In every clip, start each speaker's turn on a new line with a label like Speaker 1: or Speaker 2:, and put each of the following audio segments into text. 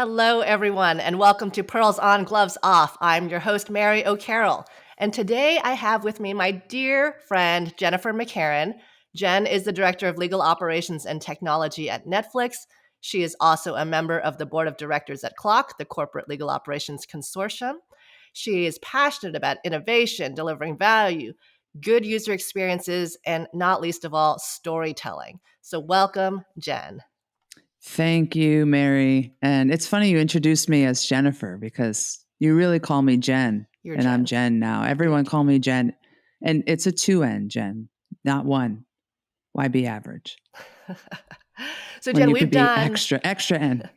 Speaker 1: Hello, everyone, and welcome to Pearls On, Gloves Off. I'm your host, Mary O'Carroll, and today I have with me my dear friend, Jennifer McCarron. Jen is the Director of Legal Operations and Technology at Netflix. She is also a member of the Board of Directors at CLOC, the Corporate Legal Operations Consortium. She is passionate about innovation, delivering value, good user experiences, and not least of all, storytelling. So welcome, Jen.
Speaker 2: Thank you, Mary. And it's funny you introduced me as Jennifer because you really call me Jen.
Speaker 1: You're
Speaker 2: and
Speaker 1: Jen.
Speaker 2: I'm Jen now. Everyone call me Jen. And it's a 2N, Jen, not one. Why be average?
Speaker 1: So
Speaker 2: when
Speaker 1: Jen,
Speaker 2: you
Speaker 1: we've
Speaker 2: could be
Speaker 1: done
Speaker 2: extra N.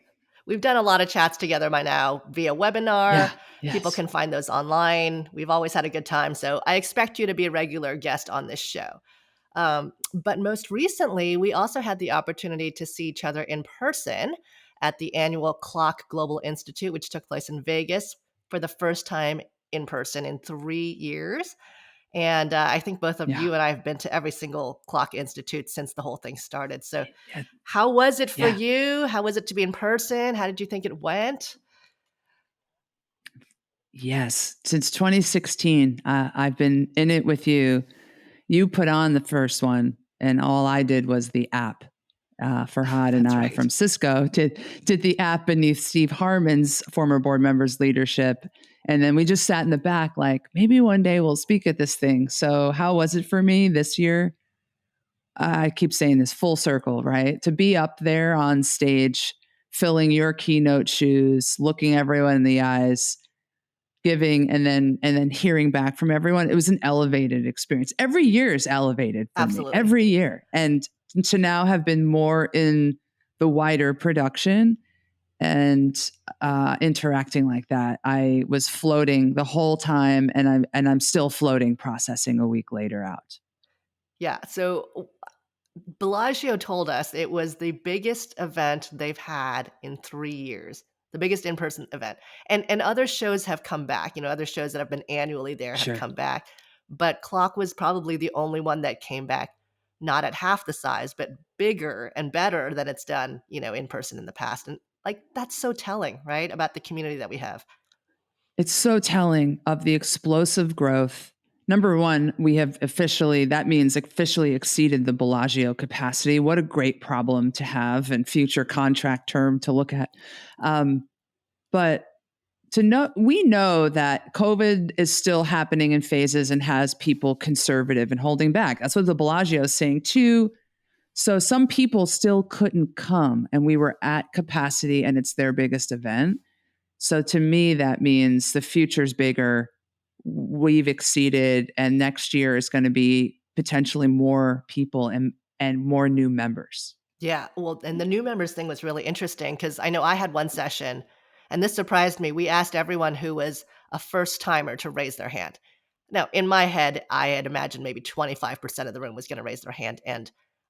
Speaker 1: we've done a lot of chats together by now via webinar.
Speaker 2: Yeah, yes.
Speaker 1: People can find those online. We've always had a good time. So I expect you to be a regular guest on this show. But most recently, we also had the opportunity to see each other in person at the annual CLOC Global Institute, which took place in Vegas for the first time in person in 3 years. And I think both of you and I have been to every single CLOC Institute since the whole thing started. So how was it for you? How was it to be in person? How did you think it went?
Speaker 2: Yes. Since 2016, I've been in it with you. You put on the first one, and all I did was the app. Farhad and I from Cisco did the app beneath Steve Harmon's former board member's leadership. And then we just sat in the back like, maybe one day we'll speak at this thing. So how was it for me this year? I keep saying this full circle, right? To be up there on stage, filling your keynote shoes, looking everyone in the eyes, giving and then hearing back from everyone. It was an elevated experience. Every year is elevated for me. Every year. And to now have been more in the wider production and interacting like that, I was floating the whole time, and I'm still floating, processing a week later out.
Speaker 1: Yeah. So Bellagio told us it was the biggest event they've had in 3 years, the biggest in-person event. And other shows have come back. Other shows that have been annually there have come back. But CLOC was probably the only one that came back not at half the size, but bigger and better than it's done, in person in the past. And that's so telling, right, about the community that we have.
Speaker 2: It's so telling of the explosive growth. Number one, we have officially exceeded the Bellagio capacity. What a great problem to have and future contract term to look at. But we know that COVID is still happening in phases and has people conservative and holding back. That's what the Bellagio is saying too. So some people still couldn't come, and we were at capacity, and it's their biggest event. So to me, that means the future's bigger. We've exceeded, and next year is going to be potentially more people and more new members.
Speaker 1: Yeah. Well, and the new members thing was really interesting because I know I had one session, and this surprised me. We asked everyone who was a first timer to raise their hand. Now, in my head, I had imagined maybe 25% of the room was going to raise their hand. And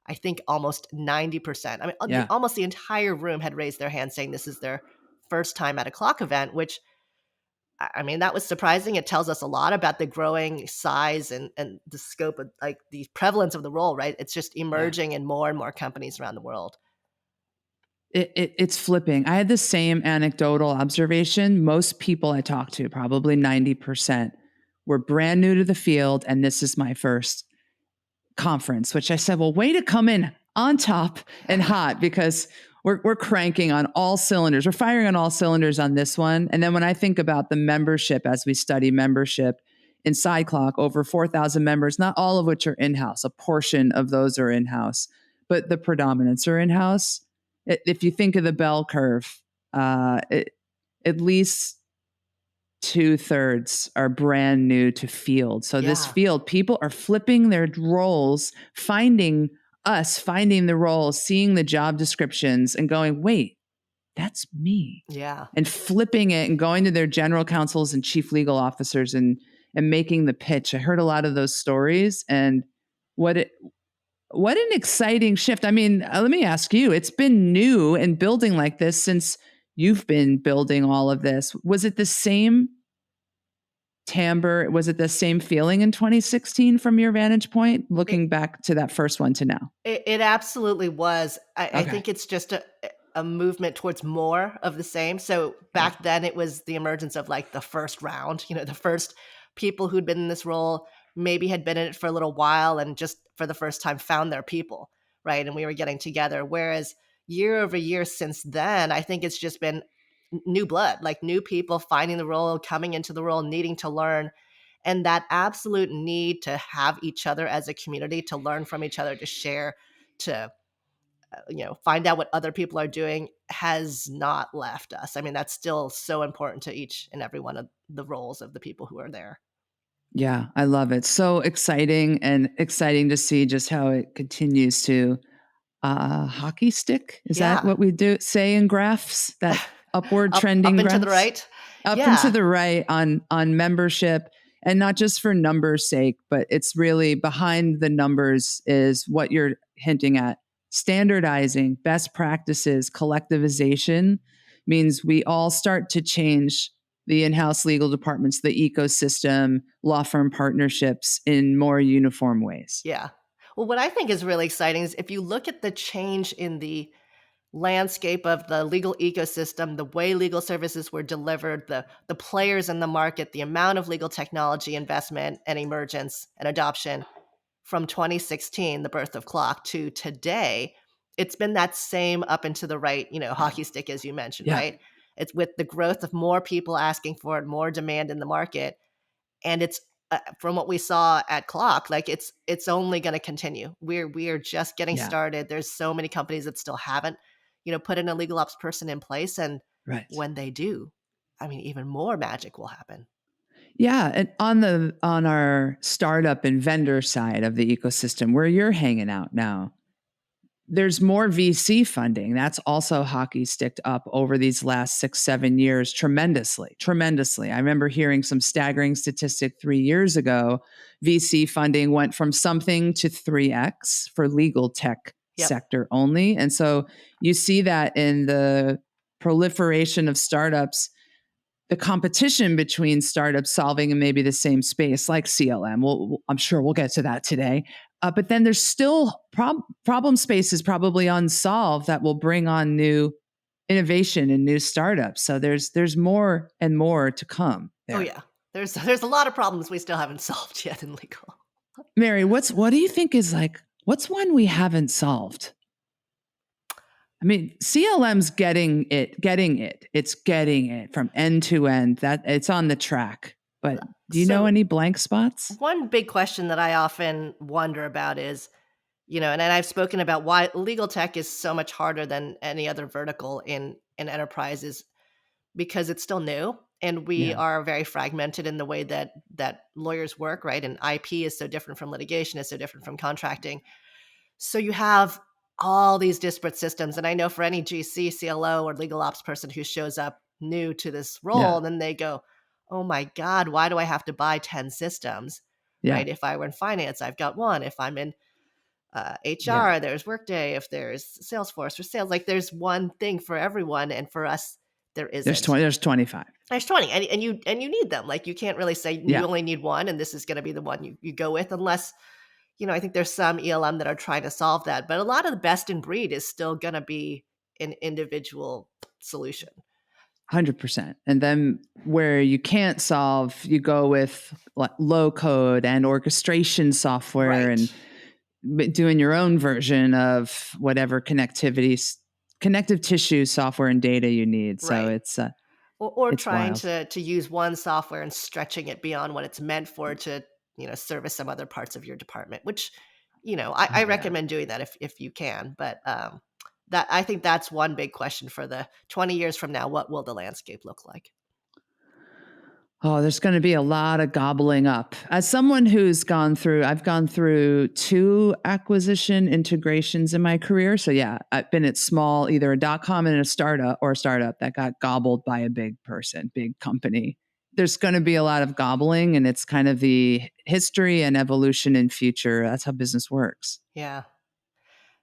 Speaker 1: I think almost 90%, almost the entire room had raised their hand saying this is their first time at a CLOC event, which, that was surprising. It tells us a lot about the growing size and the scope of the prevalence of the role, right? It's just emerging in more and more companies around the world.
Speaker 2: It's flipping. I had the same anecdotal observation. Most people I talked to, probably 90%, were brand new to the field, and this is my first conference, which I said, well, way to come in on top and hot, because we're cranking on all cylinders. We're firing on all cylinders on this one. And then when I think about the membership, as we study membership inside CLOC, over 4,000 members, not all of which are in-house. A portion of those are in-house, but the predominance are in-house. If you think of the bell curve, at least 2/3 are brand new to field. So this field, people are flipping their roles, finding the roles, seeing the job descriptions and going, wait, that's me.
Speaker 1: Yeah.
Speaker 2: And flipping it and going to their general counsels and chief legal officers and making the pitch. I heard a lot of those stories, and what an exciting shift. Let me ask you, it's been new and building like this since you've been building all of this. Was it the same timbre? Was it the same feeling in 2016 from your vantage point, looking back to that first one to now?
Speaker 1: It absolutely was. I think it's just a movement towards more of the same. So
Speaker 2: Yeah.
Speaker 1: back then it was the emergence of like the first round, the first people who'd been in this role maybe had been in it for a little while and just for the first time found their people, right? And we were getting together. Whereas year over year since then, I think it's just been new blood, like new people finding the role, coming into the role, needing to learn. And that absolute need to have each other as a community, to learn from each other, to share, to find out what other people are doing has not left us. I mean, that's still so important to each and every one of the roles of the people who are there.
Speaker 2: Yeah, I love it. So exciting, and exciting to see just how it continues to hockey stick. Is that
Speaker 1: Yeah.
Speaker 2: what we do say in graphs? That upward
Speaker 1: Up
Speaker 2: trending
Speaker 1: and to the
Speaker 2: graphs?
Speaker 1: right.
Speaker 2: Up and to
Speaker 1: Yeah.
Speaker 2: the right on membership, and not just for numbers sake, but it's really behind the numbers is what you're hinting at. Standardizing best practices, collectivization means we all start to change the in-house legal departments, the ecosystem, law firm partnerships in more uniform ways.
Speaker 1: Yeah. Well, what I think is really exciting is if you look at the change in the landscape of the legal ecosystem, the way legal services were delivered, the players in the market, the amount of legal technology investment and emergence and adoption from 2016, the birth of clock, to today, it's been that same up and to the right, hockey stick, as you mentioned,
Speaker 2: Yeah,
Speaker 1: right? It's with the growth of more people asking for it, more demand in the market, and it's from what we saw at clock, like it's only going to continue. We are just getting
Speaker 2: yeah,
Speaker 1: started. There's so many companies that still haven't put in a legal ops person in place, and
Speaker 2: right.
Speaker 1: when they do, I mean, even more magic will happen.
Speaker 2: Yeah, and on our startup and vendor side of the ecosystem where you're hanging out now, there's more VC funding. That's also hockey sticked up over these last 6, 7 years tremendously, tremendously. I remember hearing some staggering statistic 3 years ago. VC funding went from something to 3x for legal tech
Speaker 1: Yep.
Speaker 2: sector only. And so you see that in the proliferation of startups, the competition between startups solving in maybe the same space, like CLM. I'm sure we'll get to that today. But then there's still problem spaces probably unsolved that will bring on new innovation and new startups. So there's more and more to come
Speaker 1: Oh
Speaker 2: there.
Speaker 1: yeah. There's a lot of problems we still haven't solved yet in legal.
Speaker 2: Mary, what do you think is like what's one we haven't solved? I mean, CLM's getting it. It's getting it from end to end. That it's on the track. But do you know
Speaker 1: So
Speaker 2: any blank spots?
Speaker 1: one big question that I often wonder about is, and I've spoken about why legal tech is so much harder than any other vertical in enterprises, because it's still new and we
Speaker 2: Yeah,
Speaker 1: are very fragmented in the way that lawyers work, right? And IP is so different from litigation, is so different from contracting. So you have all these disparate systems. And I know for any GC, CLO, or legal ops person who shows up new to this
Speaker 2: yeah,
Speaker 1: role, then they go, oh my God, why do I have to buy 10 systems?
Speaker 2: yeah,
Speaker 1: Right? If I were in finance, I've got one. If I'm in
Speaker 2: yeah.
Speaker 1: HR, there's Workday. If there's Salesforce for sales, like there's one thing for everyone. And for us, there
Speaker 2: There's
Speaker 1: isn't.
Speaker 2: 20. There's 25.
Speaker 1: There's 20, and you need them. Like you can't really say you
Speaker 2: Yeah,
Speaker 1: only need one, and this is going to be the one you go with, unless I think there's some ELM that are trying to solve that. But a lot of the best in breed is still going to be an individual solution.
Speaker 2: 100%. And then where you can't solve, you go with like low code and orchestration software
Speaker 1: Right.
Speaker 2: and doing your own version of whatever connective tissue software and data you need. So
Speaker 1: Right. Or
Speaker 2: it's
Speaker 1: trying
Speaker 2: wild.
Speaker 1: to use one software and stretching it beyond what it's meant for to service some other parts of your department, which I
Speaker 2: Oh yeah.
Speaker 1: recommend doing that if you can. But that I think that's one big question for the 20 years from now. What will the landscape look like?
Speaker 2: Oh, there's going to be a lot of gobbling up. As someone I've gone through 2 acquisition integrations in my career. So yeah, I've been at small, either a .com and a startup that got gobbled by a big person, big company. There's going to be a lot of gobbling, and it's kind of the history and evolution and future. That's how business works.
Speaker 1: Yeah.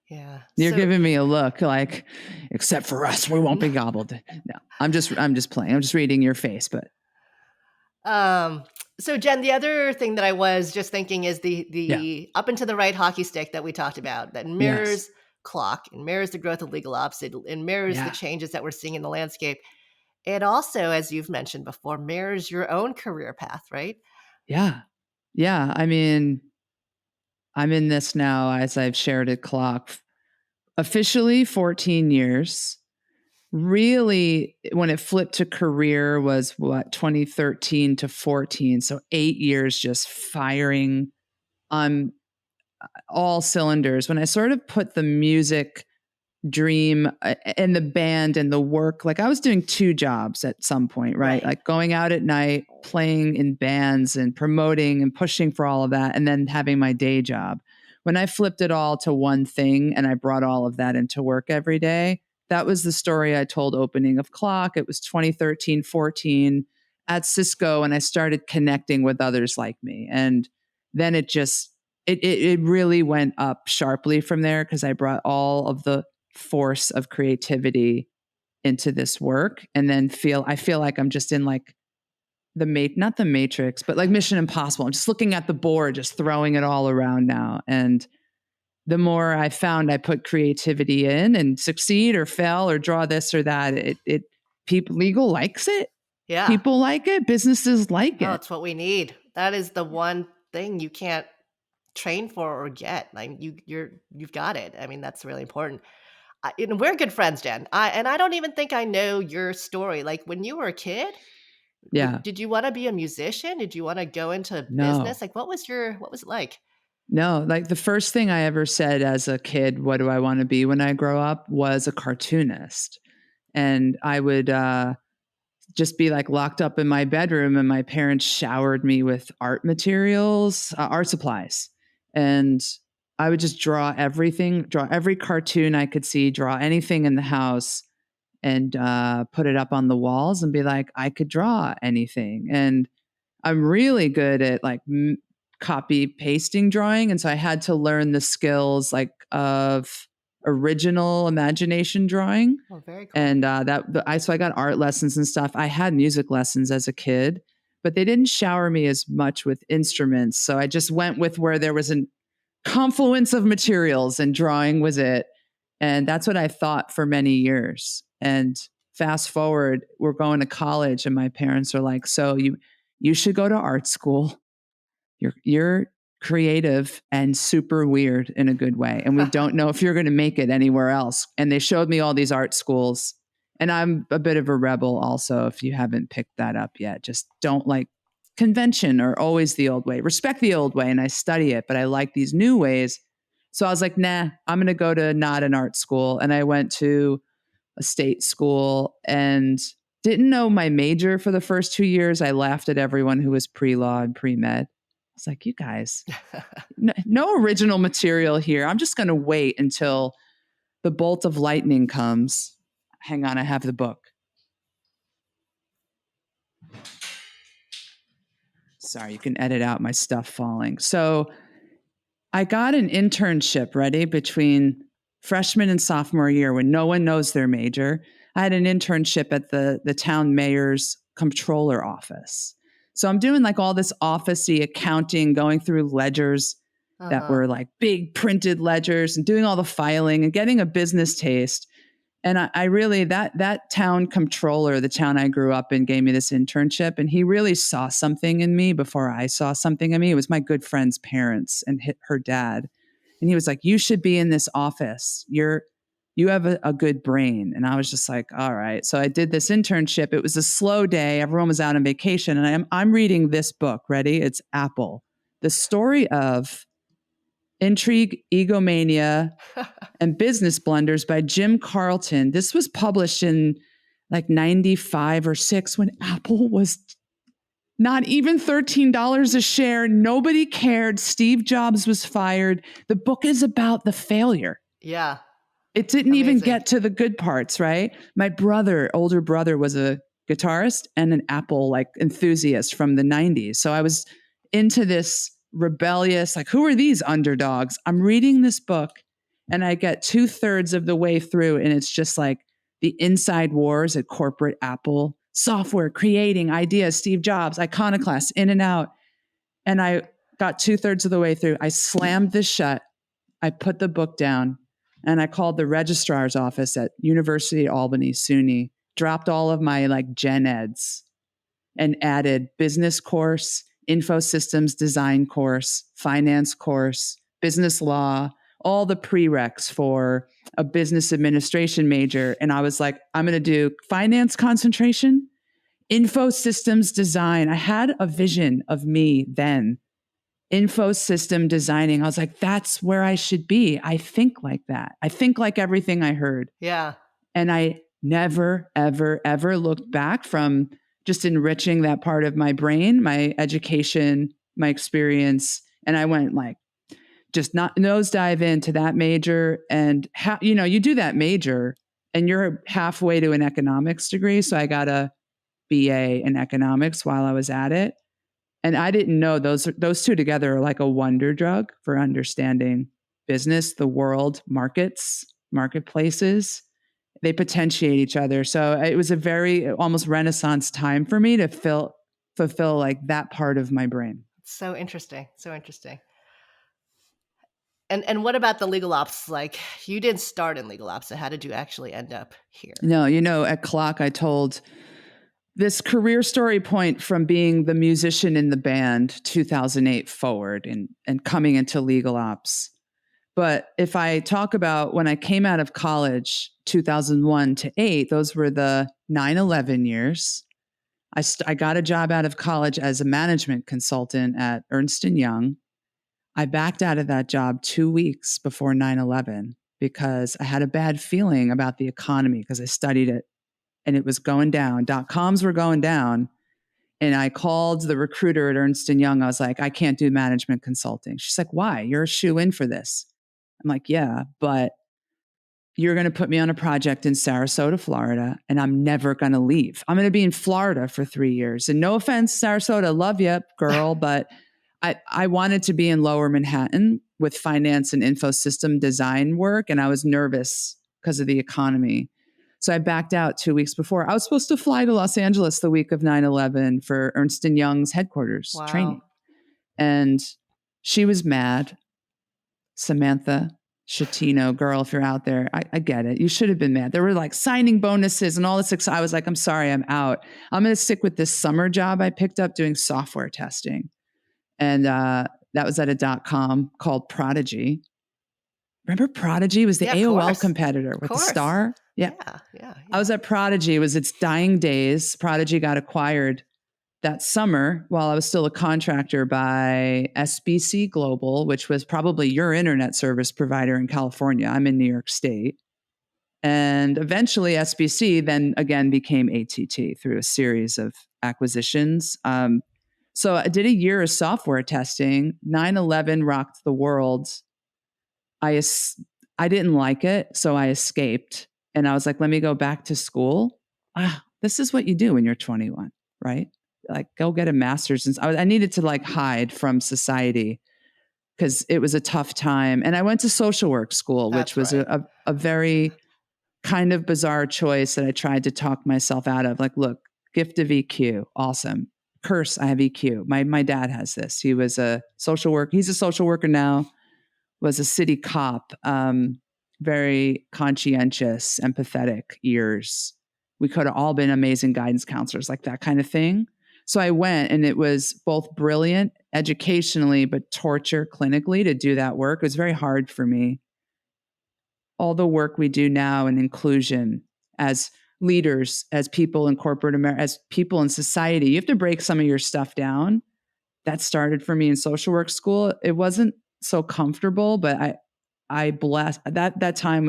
Speaker 1: Yeah.
Speaker 2: You're
Speaker 1: So
Speaker 2: giving me a look like, except for us, we won't be gobbled. No, I'm just playing. I'm just reading your face, but
Speaker 1: Um, so Jen, the other thing that I was just thinking is
Speaker 2: yeah,
Speaker 1: the up and to the right hockey stick that we talked about that
Speaker 2: yes.
Speaker 1: mirrors clock, it mirrors the growth of legal ops, it mirrors the
Speaker 2: Yeah.
Speaker 1: changes that we're seeing in the landscape. It also, as you've mentioned before, mirrors your own career path, right?
Speaker 2: Yeah. Yeah. I mean, I'm in this now, as I've shared at Clock, officially 14 years. Really, when it flipped to career was what, 2013 to 14. So 8 years just firing on all cylinders. When I sort of put the music dream and the band and the work, like I was doing two jobs at some point, right?
Speaker 1: Right.
Speaker 2: Like going out at night, playing in bands and promoting and pushing for all of that, and then having my day job. When I flipped it all to one thing and I brought all of that into work every day, that was the story I told opening of Clock. It was 2013, 14 at Cisco, and I started connecting with others like me. And then it really went up sharply from there because I brought all of the force of creativity into this work, and then I feel like I'm just in like not the Matrix, but like Mission Impossible. I'm just looking at the board, just throwing it all around now. And the more I found I put creativity in and succeed or fail or draw this or that, it people legal likes it.
Speaker 1: Yeah.
Speaker 2: People like it. Businesses like
Speaker 1: Oh,
Speaker 2: it.
Speaker 1: it's what we need. That is the one thing you can't train for or get. Like you've got it. I mean, that's really important. And we're good friends, Jen. I don't even think I know your story. Like when you were a kid,
Speaker 2: Yeah.
Speaker 1: did you want to be a musician? Did you want to go into business?
Speaker 2: No.
Speaker 1: Like what was it like?
Speaker 2: No, like the first thing I ever said as a kid, what do I want to be when I grow up, was a cartoonist. And I would just be like locked up in my bedroom, and my parents showered me with art materials, art supplies. And I would just draw everything, draw every cartoon I could see, draw anything in the house, and put it up on the walls and be like, I could draw anything. And I'm really good at like copy pasting drawing. And so I had to learn the skills like of original imagination drawing.
Speaker 1: Oh, very cool.
Speaker 2: And so I got art lessons and stuff. I had music lessons as a kid, but they didn't shower me as much with instruments. So I just went with where there was a confluence of materials, and drawing was it. And that's what I thought for many years. And fast forward, we're going to college, and my parents are like, so you should go to art school. You're creative and super weird in a good way. And we don't know if you're going to make it anywhere else. And they showed me all these art schools. And I'm a bit of a rebel also, if you haven't picked that up yet. Just don't like convention or always the old way. Respect the old way, and I study it, but I like these new ways. So I was like, nah, I'm going to go to not an art school. And I went to a state school and didn't know my major for the first 2 years. I laughed at everyone who was pre-law and pre-med. I was like, you guys, no original material here. I'm just going to wait until the bolt of lightning comes. Hang on, I have the book. Sorry, you can edit out my stuff falling. So I got an internship ready between freshman and sophomore year when no one knows their major. I had an internship at the town mayor's comptroller office. So I'm doing like all this office-y accounting, going through ledgers that
Speaker 1: Uh-huh.
Speaker 2: were like big printed ledgers, and doing all the filing and getting a business taste. And I really, that town comptroller, the town I grew up in, gave me this internship, and he really saw something in me before I saw something in me. It was my good friend's parents and her dad. And he was like, you should be in this office. You have a good brain. And I was just like, all right. So I did this internship. It was a slow day. Everyone was out on vacation. And I'm reading this book. Ready? It's Apple. The story of intrigue, egomania, and business blunders by Jim Carlton. This was published in like 95 or 6 when Apple was not even $13 a share. Nobody cared. Steve Jobs was fired. The book is about the failure.
Speaker 1: Yeah.
Speaker 2: It didn't even
Speaker 1: Amazing.
Speaker 2: get to the good parts, right? My older brother, was a guitarist and an Apple like enthusiast from the 90s. So I was into this rebellious, like, who are these underdogs? I'm reading this book, and I get 2/3 of the way through, and it's just like the inside wars at corporate Apple, software, creating ideas, Steve Jobs, iconoclasts, in and out. And I got 2/3 of the way through. I slammed this shut. I put the book down. And I called the registrar's office at University of Albany, SUNY, dropped all of my like gen eds and added business course, info systems design course, finance course, business law, all the prereqs for a business administration major. And I was like, I'm going to do finance concentration, info systems design. I had a vision of me then, info system designing. I was like, that's where I should be. I think like that. I think like everything I heard.
Speaker 1: Yeah.
Speaker 2: And I never, ever, ever looked back from just enriching that part of my brain, my education, my experience. And I went like, just not nosedive into that major. And, you do that major and you're halfway to an economics degree. So I got a BA in economics while I was at it. And I didn't know those two together are like a wonder drug for understanding business, the world, marketplaces. They potentiate each other. So it was a very almost Renaissance time for me to fulfill like that part of my brain.
Speaker 1: So interesting. So interesting. And what about the legal ops? Like, you didn't start in legal ops, so how did you actually end up here?
Speaker 2: No, at Clock, I told this career story point from being the musician in the band 2008 forward and coming into legal ops. But if I talk about when I came out of college, 2001 to 8, those were the 9/11 years. I got a job out of college as a management consultant at Ernst & Young. I backed out of that job 2 weeks before 9/11 because I had a bad feeling about the economy because I studied it and it was going down. .coms were going down. And I called the recruiter at Ernst & Young. I was like, I can't do management consulting. She's like, why? You're a shoe-in for this. I'm like, yeah, but you're going to put me on a project in Sarasota, Florida, and I'm never going to leave. I'm going to be in Florida for 3 years. And no offense, Sarasota, love you, girl, but I wanted to be in Lower Manhattan with finance and info system design work, and I was nervous because of the economy. So I backed out 2 weeks before. I was supposed to fly to Los Angeles the week of 9/11 for Ernst & Young's headquarters training. And she was mad. Samantha Shatino, girl, if you're out there, I get it. You should have been mad. There were like signing bonuses and all this. I was like, I'm sorry, I'm out. I'm going to stick with this summer job I picked up doing software testing. And that was at a .com called Prodigy. Remember Prodigy was the AOL competitor with the star? Yeah. I was at Prodigy. It was its dying days. Prodigy got acquired that summer while I was still a contractor by SBC Global, which was probably your internet service provider in California. I'm in New York State. And eventually SBC then again became ATT through a series of acquisitions. So I did a year of software testing. 9/11 rocked the world. I didn't like it, so I escaped. And I was like, let me go back to school. This is what you do when you're 21, right? Like, go get a master's. And I needed to like hide from society because it was a tough time. And I went to social work school, which was a very kind of bizarre choice that I tried to talk myself out of. Like, look, gift of EQ, awesome. Curse, I have EQ. My dad has this. He was a social worker. He's a social worker now. Was a city cop. Very conscientious, empathetic ears. We could have all been amazing guidance counselors, like that kind of thing. So I went, and it was both brilliant educationally, but torture clinically to do that work. It was very hard for me. All the work we do now in inclusion as leaders, as people in corporate America, as people in society, you have to break some of your stuff down. That started for me in social work school. It wasn't so comfortable, but I blessed that time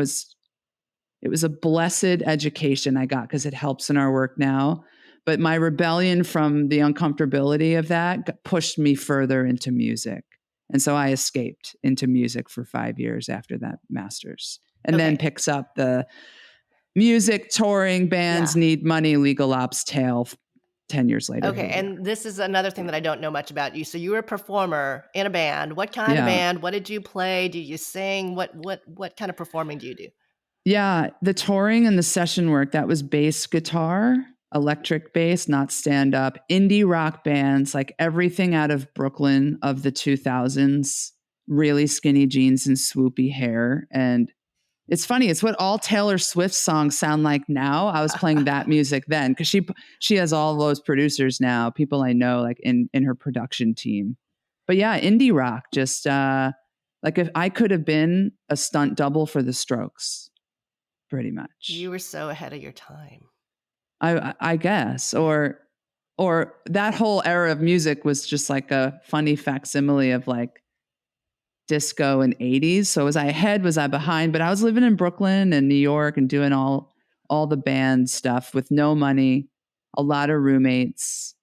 Speaker 2: it was a blessed education I got because it helps in our work now. But my rebellion from the uncomfortability of that pushed me further into music. And so I escaped into music for 5 years after that master's, and then picks up the music, touring, bands need money, legal ops tail 10 years later.
Speaker 1: Okay, and this is another thing that I don't know much about you. So you were a performer in a band. What kind of band? What did you play? Do you sing? What kind of performing do you do?
Speaker 2: Yeah, the touring and the session work, that was bass guitar, electric bass, not stand up, indie rock bands, like everything out of Brooklyn of the 2000s, really skinny jeans and swoopy hair. And It's funny. It's what all Taylor Swift songs sound like now. I was playing that music then because she has all those producers now, people I know like in her production team. But yeah, indie rock. Just like if I could have been a stunt double for the Strokes, pretty
Speaker 1: You
Speaker 2: much.
Speaker 1: were so ahead of your time.
Speaker 2: I guess,
Speaker 1: Yeah.
Speaker 2: or that whole era of music was just like a funny facsimile of like disco and 80s. So was I ahead? Was I behind? But I was living in Brooklyn and New York and doing all the band stuff with no money, a lot of roommates,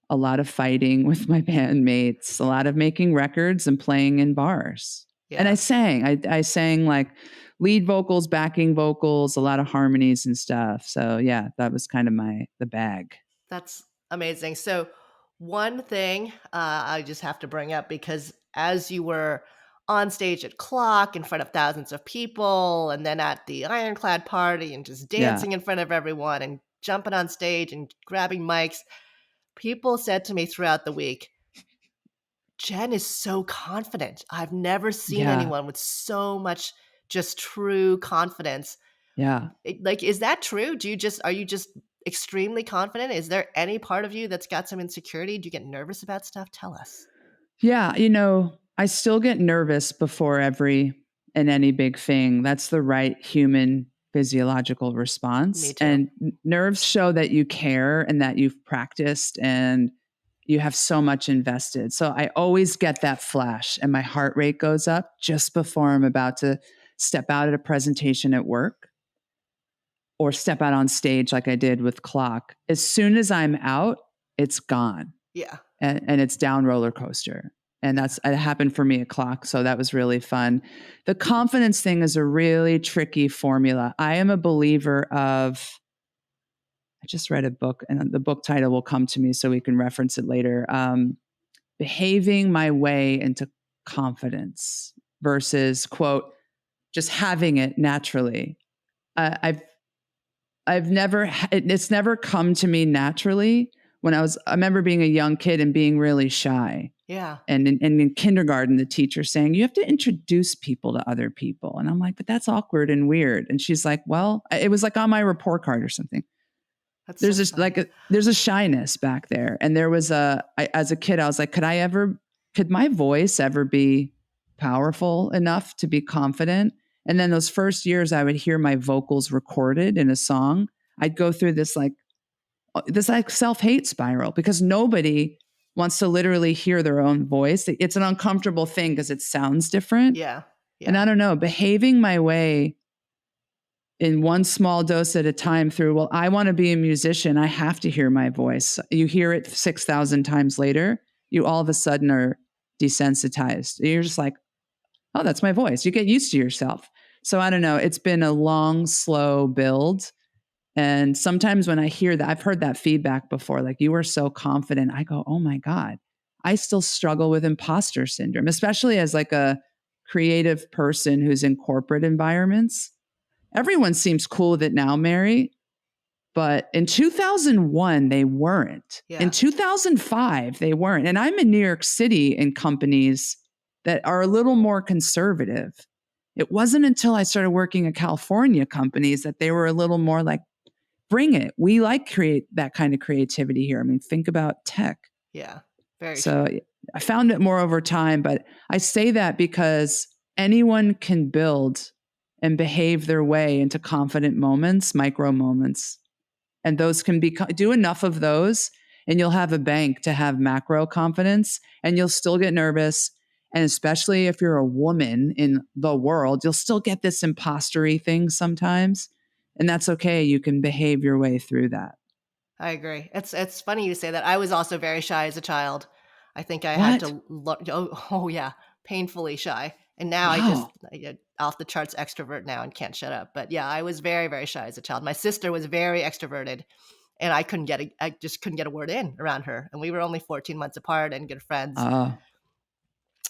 Speaker 2: a lot of fighting with my bandmates, a lot of making records and playing in bars. And I
Speaker 1: Yeah.
Speaker 2: sang. I sang like lead vocals, backing vocals, a lot of harmonies and stuff. So yeah, that was kind of the bag.
Speaker 1: That's amazing. So, one thing I just have to bring up because as you were on stage at Clock in front of thousands of people, and then at the Ironclad party, and just
Speaker 2: Yeah.
Speaker 1: dancing in front of everyone, and jumping on stage and grabbing mics, people said to me throughout the week, Jenn is so confident. I've never seen
Speaker 2: Yeah.
Speaker 1: anyone with so much just true confidence.
Speaker 2: Yeah.
Speaker 1: Like, is that true? Are you just extremely confident? Is there any part of you that's got some insecurity? Do you get nervous about stuff? Tell us.
Speaker 2: Yeah, I still get nervous before every and any big thing. That's the right human physiological response.
Speaker 1: Me too.
Speaker 2: And nerves show that you care and that you've practiced and you have so much invested. So I always get that flash and my heart rate goes up just before I'm about to step out at a presentation at work or step out on stage like I did with Clock. As soon as I'm out, it's gone
Speaker 1: Yeah.
Speaker 2: and it's down roller coaster. And it happened for me at Clock. So that was really fun. The confidence thing is a really tricky formula. I am a believer of, I just read a book and the book title will come to me so we can reference it later. Behaving my way into confidence versus, quote, just having it naturally. I've never, it's never come to me naturally. I remember being a young kid and being really shy.
Speaker 1: Yeah.
Speaker 2: And in kindergarten, the teacher saying, you have to introduce people to other people. And I'm like, but that's awkward and weird. And she's like, well, it was like on my report card or something.
Speaker 1: That's so
Speaker 2: There's this
Speaker 1: funny.
Speaker 2: there's a shyness back there. And there was as a kid, I was like, could my voice ever be powerful enough to be confident? And then those first years I would hear my vocals recorded in a song. I'd go through this self-hate spiral because nobody wants to literally hear their own voice. It's an uncomfortable thing because it sounds different.
Speaker 1: Yeah.
Speaker 2: And
Speaker 1: Yeah.
Speaker 2: I don't know, behaving my way in one small dose at a time through, well, I want to be a musician. I have to hear my voice. You hear it 6,000 times later, you all of a sudden are desensitized. You're just like, oh, that's my voice. You get used to yourself. So I don't know. It's been a long, slow build. And sometimes when I hear that, I've heard that feedback before, like you were so confident. I go, oh my God, I still struggle with imposter syndrome, especially as like a creative person who's in corporate environments. Everyone seems cool with it now, Mary, but in 2001, they weren't. In
Speaker 1: Yeah.
Speaker 2: 2005, they weren't. And I'm in New York City in companies that are a little more conservative. It wasn't until I started working at California companies that they were a little more like, bring it. We like create that kind of creativity here. I mean, think about tech.
Speaker 1: Yeah. Very
Speaker 2: So
Speaker 1: true.
Speaker 2: I found it more over time, but I say that because anyone can build and behave their way into confident moments, micro moments. And those can do enough of those, and you'll have a bank to have macro confidence, and you'll still get nervous. And especially if you're a woman in the world, you'll still get this impostery thing sometimes. And that's okay. You can behave your way through that.
Speaker 1: I agree. It's funny you say that. I was also very shy as a child. I think I had
Speaker 2: What?
Speaker 1: to oh yeah, painfully shy. And now I get off the charts extrovert now and can't shut up. But yeah, I was very, very shy as a child. My sister was very extroverted and I just couldn't get a word in around her. And we were only 14 months apart and good friends.
Speaker 2: Oh.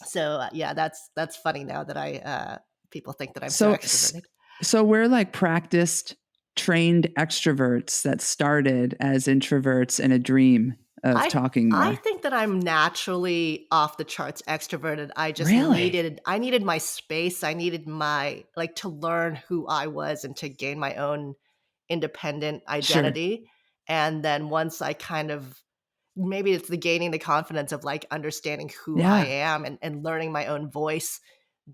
Speaker 1: So yeah, that's funny now that people think that I'm so
Speaker 2: So,
Speaker 1: extroverted.
Speaker 2: so we're like practiced, trained extroverts that started as introverts in a dream of talking
Speaker 1: I
Speaker 2: more?
Speaker 1: think that I'm naturally off the charts extroverted.
Speaker 2: Really?
Speaker 1: I needed my space. I needed my like to learn who I was and to gain my own independent
Speaker 2: Sure.
Speaker 1: identity. And then once I kind of maybe it's the gaining the confidence of like understanding who I
Speaker 2: Yeah.
Speaker 1: am and learning my own voice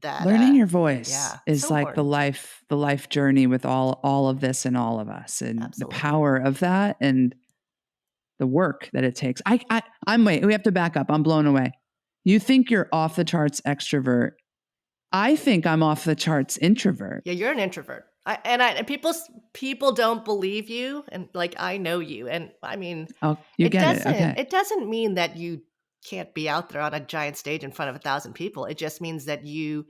Speaker 1: that
Speaker 2: Learning your voice
Speaker 1: yeah,
Speaker 2: is
Speaker 1: so
Speaker 2: like
Speaker 1: important.
Speaker 2: the life journey with all of this and all of us, and the
Speaker 1: Absolutely.
Speaker 2: power of that and the work that it takes. I'm wait, we have to back up. I'm blown away. You think you're off the charts extrovert. I think I'm off the charts introvert.
Speaker 1: Yeah, you're an introvert. And people don't believe you, and like I know you, and I mean,
Speaker 2: Oh, you get it. Okay.
Speaker 1: it doesn't mean that you can't be out there on a giant stage in front of 1,000 people. It just means that you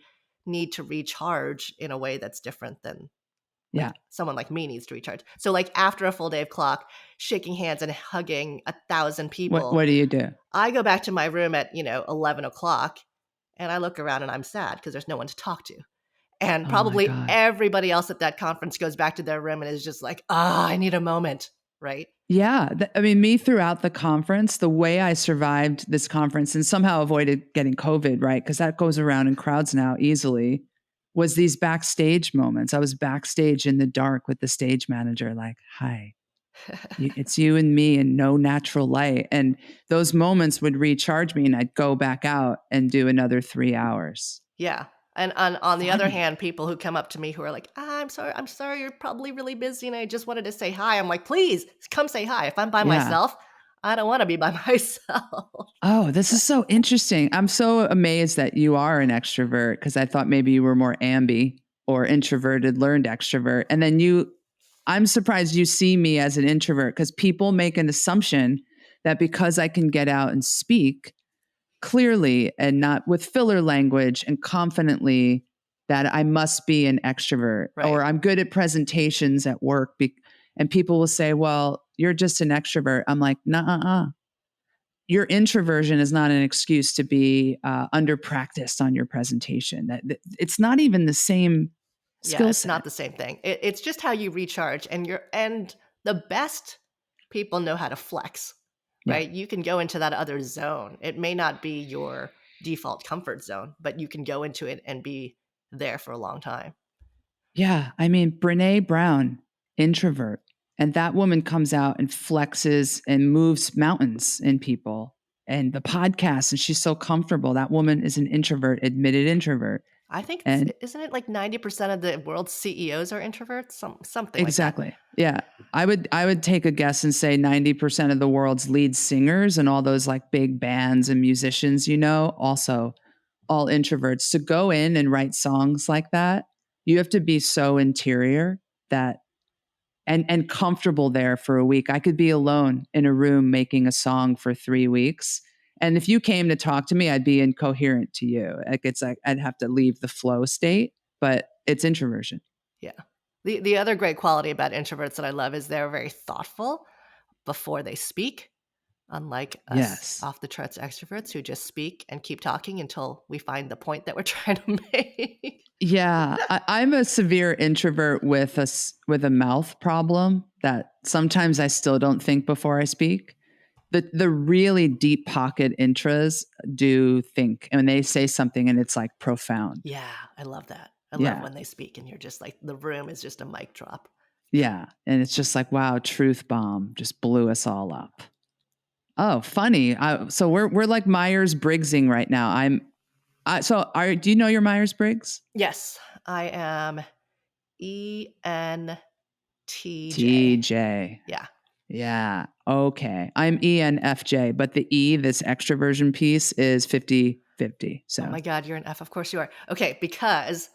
Speaker 1: need to recharge in a way that's different than
Speaker 2: Yeah.
Speaker 1: like someone like me needs to recharge. So like after a full day of clock, shaking hands and hugging 1,000 people,
Speaker 2: What do you do?
Speaker 1: I go back to my room at 11 o'clock, and I look around and I'm sad because there's no one to talk to. And
Speaker 2: Oh my
Speaker 1: probably
Speaker 2: God.
Speaker 1: everybody else at that conference goes back to their room and is just like, "Ah, I need a moment," right?
Speaker 2: Yeah. I mean, me throughout the conference, the way I survived this conference and somehow avoided getting COVID, right? Because that goes around in crowds now easily, was these backstage moments. I was backstage in the dark with the stage manager, like, hi, it's you and me and no natural light. And those moments would recharge me and I'd go back out and do another 3 hours.
Speaker 1: Yeah, and on the other
Speaker 2: Funny.
Speaker 1: hand, people who come up to me who are like, I'm sorry, you're probably really busy, and I just wanted to say hi." I'm like, "Please, come say hi. If I'm by
Speaker 2: Yeah.
Speaker 1: myself, I don't wanna be by myself."
Speaker 2: Oh, this is so interesting. I'm so amazed that you are an extrovert because I thought maybe you were more ambi or introverted, learned extrovert. And then I'm surprised you see me as an introvert because people make an assumption that because I can get out and speak clearly and not with filler language and confidently, that I must be an extrovert
Speaker 1: Right.
Speaker 2: or I'm good at presentations at work. And people will say, well, you're just an extrovert. I'm like, nah, your introversion is not an excuse to be under practiced on your presentation. That it's not even the same
Speaker 1: Yeah,
Speaker 2: skill
Speaker 1: it's not
Speaker 2: set.
Speaker 1: the same thing. It's just how you recharge, and the best people know how to flex,
Speaker 2: Yeah.
Speaker 1: right? You can go into that other zone. It may not be your default comfort zone, but you can go into it and be there for a long time.
Speaker 2: Yeah. I mean, Brene Brown, introvert. And that woman comes out and flexes and moves mountains in people. And the podcast, and she's so comfortable. That woman is an introvert, admitted introvert.
Speaker 1: I think
Speaker 2: And
Speaker 1: isn't it like 90% of the world's CEOs are introverts? Something like that.
Speaker 2: exactly. Yeah. I would take a guess and say 90% of the world's lead singers and all those like big bands and musicians, also all introverts. To go in and write songs like that, you have to be so interior that and comfortable there for a week. I could be alone in a room making a song for 3 weeks. And if you came to talk to me, I'd be incoherent to you. Like it's like I'd have to leave the flow state, but it's introversion.
Speaker 1: Yeah. The other great quality about introverts that I love is they're very thoughtful before they speak, unlike us
Speaker 2: Yes.
Speaker 1: off the charts extroverts who just speak and keep talking until we find the point that we're trying to make.
Speaker 2: Yeah, I'm a severe introvert with with a mouth problem that sometimes I still don't think before I speak. The really deep pocket intras do think, and they say something and it's like profound.
Speaker 1: Yeah, I love that. I love
Speaker 2: Yeah.
Speaker 1: when they speak and you're just like the room is just a mic drop.
Speaker 2: Yeah. And it's just like, wow, truth bomb just blew us all up. Oh, funny. So we're like Myers Briggsing right now. Do you know your Myers Briggs?
Speaker 1: Yes, I am ENTJ.
Speaker 2: TJ.
Speaker 1: Yeah.
Speaker 2: Yeah. Okay. I'm ENFJ, but the E, this extroversion piece, is 50-50.
Speaker 1: Oh
Speaker 2: So
Speaker 1: my God, you're an F. Of course you are. Okay, because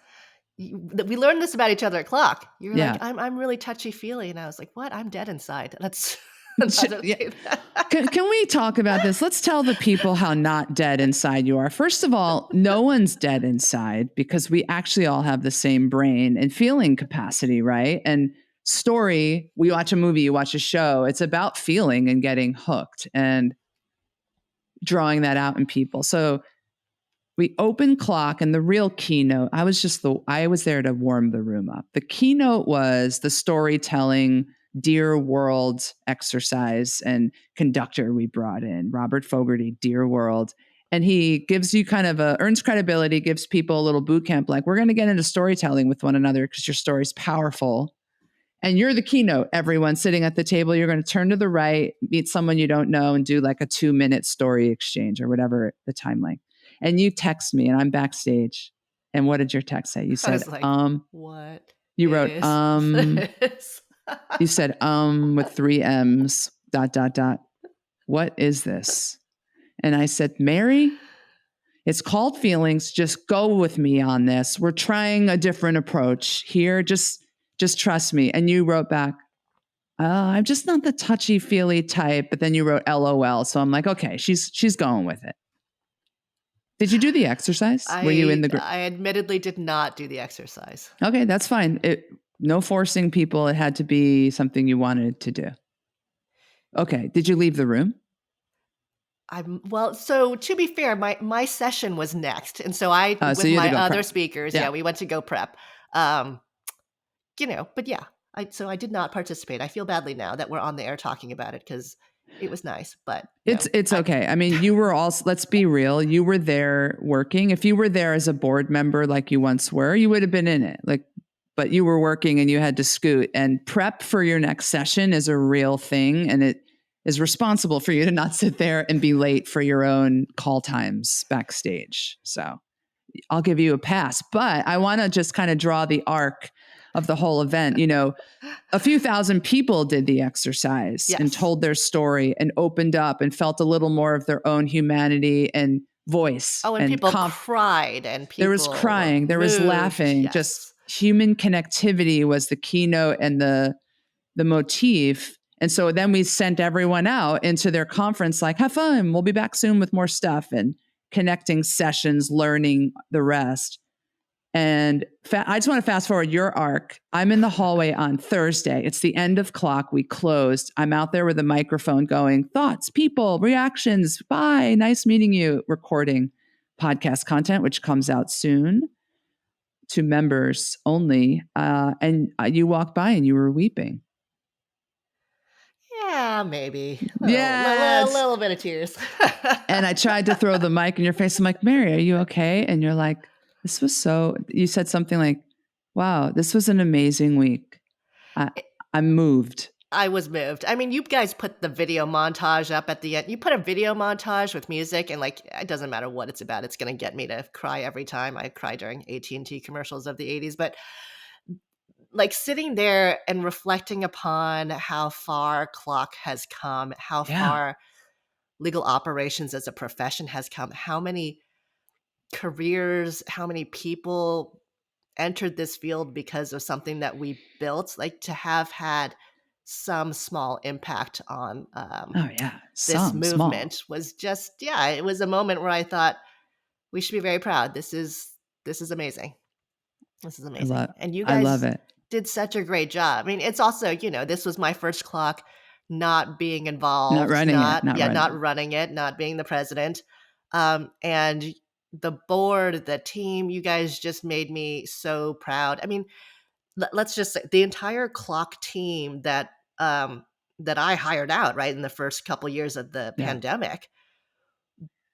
Speaker 1: we learned this about each other at clock. You were like,
Speaker 2: yeah.
Speaker 1: I'm really touchy feely, and I was like, what? I'm dead inside. That's I don't
Speaker 2: Yeah.
Speaker 1: say that.
Speaker 2: Can we talk about this? Let's tell the people how not dead inside you are. First of all, no one's dead inside because we actually all have the same brain and feeling capacity, right? And we watch a movie, you watch a show, it's about feeling and getting hooked and drawing that out in people. So we open clock and the real keynote, I was there to warm the room up. The keynote was the storytelling, Dear World exercise and conductor we brought in, Robert Fogarty, Dear World. And he gives you kind of earns credibility, gives people a little boot camp, like, we're going to get into storytelling with one another because your story's powerful. And you're the keynote, everyone sitting at the table. You're going to turn to the right, meet someone you don't know, and do like a 2-minute story exchange or whatever the time length. And you text me, and I'm backstage. And what did your text say? You
Speaker 1: I
Speaker 2: said,
Speaker 1: was like, "What
Speaker 2: you wrote,
Speaker 1: is this?"
Speaker 2: you said, with 3 M's, ... What is this? And I said, Mary, it's called feelings. Just go with me on this. We're trying a different approach here. Just trust me. And you wrote back, I'm just not the touchy-feely type. But then you wrote LOL. So I'm like, okay, she's going with it. Did you do the exercise? Were you in the group?
Speaker 1: I admittedly did not do the exercise.
Speaker 2: Okay, that's fine. No forcing people. It had to be something you wanted to do. Okay. Did you leave the room?
Speaker 1: Well, so to be fair, my session was next, and so I
Speaker 2: So
Speaker 1: with
Speaker 2: you had to
Speaker 1: my
Speaker 2: go
Speaker 1: other
Speaker 2: prep.
Speaker 1: speakers,
Speaker 2: Yeah.
Speaker 1: we went to go prep. But yeah, I did not participate. I feel badly now that we're on the air talking about it because it was nice, but
Speaker 2: it's okay. I mean, you were also, let's be real, you were there working. If you were there as a board member like you once were, you would have been in it. But you were working and you had to scoot, and prep for your next session is a real thing, and it is responsible for you to not sit there and be late for your own call times backstage. So I'll give you a pass, but I want to just kind of draw the arc of the whole event. A few thousand people did the exercise and told their story and opened up and felt a little more of their own humanity and voice.
Speaker 1: Oh, and people cried, and people
Speaker 2: there was crying, there was laughing.
Speaker 1: Yes.
Speaker 2: Just human connectivity was the keynote and the motif. And so then we sent everyone out into their conference, like, have fun. We'll be back soon with more stuff, and connecting sessions, learning the rest. And I just want to fast forward your arc. I'm in the hallway on Thursday. It's the end of clock. We closed. I'm out there with a microphone going, thoughts, people, reactions. Bye. Nice meeting you. Recording podcast content, which comes out soon to members only. And you walked by and you were weeping.
Speaker 1: Yeah, maybe. A little bit of tears.
Speaker 2: And I tried to throw the mic in your face. I'm like, Mary, are you okay? And you're like, you said something like, wow, this was an amazing week. I'm moved.
Speaker 1: I was moved. I mean, you guys put the video montage up at the end. You put a video montage with music, and it doesn't matter what it's about. It's going to get me to cry every time. I cry during AT&T commercials of the 80s, but sitting there and reflecting upon how far clock has come, how far legal operations as a profession has come, how many careers, how many people entered this field because of something that we built, to have had some small impact on this movement was just, it was a moment where I thought we should be very proud. This is amazing. This is amazing. And you guys
Speaker 2: I love it.
Speaker 1: Did such a great job. I mean, it's also, this was my first clock, not being involved, not running it, not being the president. And the board, the team, you guys just made me so proud. I mean, let's just say the entire clock team that I hired out right in the first couple years of the pandemic,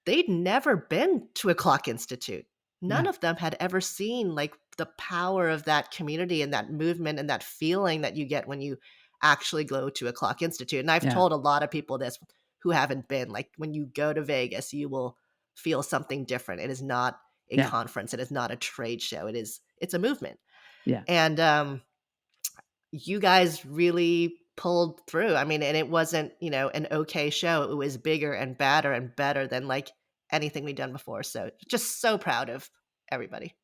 Speaker 1: they'd never been to a Clock Institute. None of them had ever seen the power of that community and that movement and that feeling that you get when you actually go to a Clock Institute. And I've told a lot of people this who haven't been, when you go to Vegas, you will feel something different. It is not a conference. It is not a trade show. It's a movement.
Speaker 2: Yeah.
Speaker 1: And you guys really pulled through. I mean, and it wasn't, an okay show. It was bigger and badder and better than anything we'd done before. So just so proud of everybody.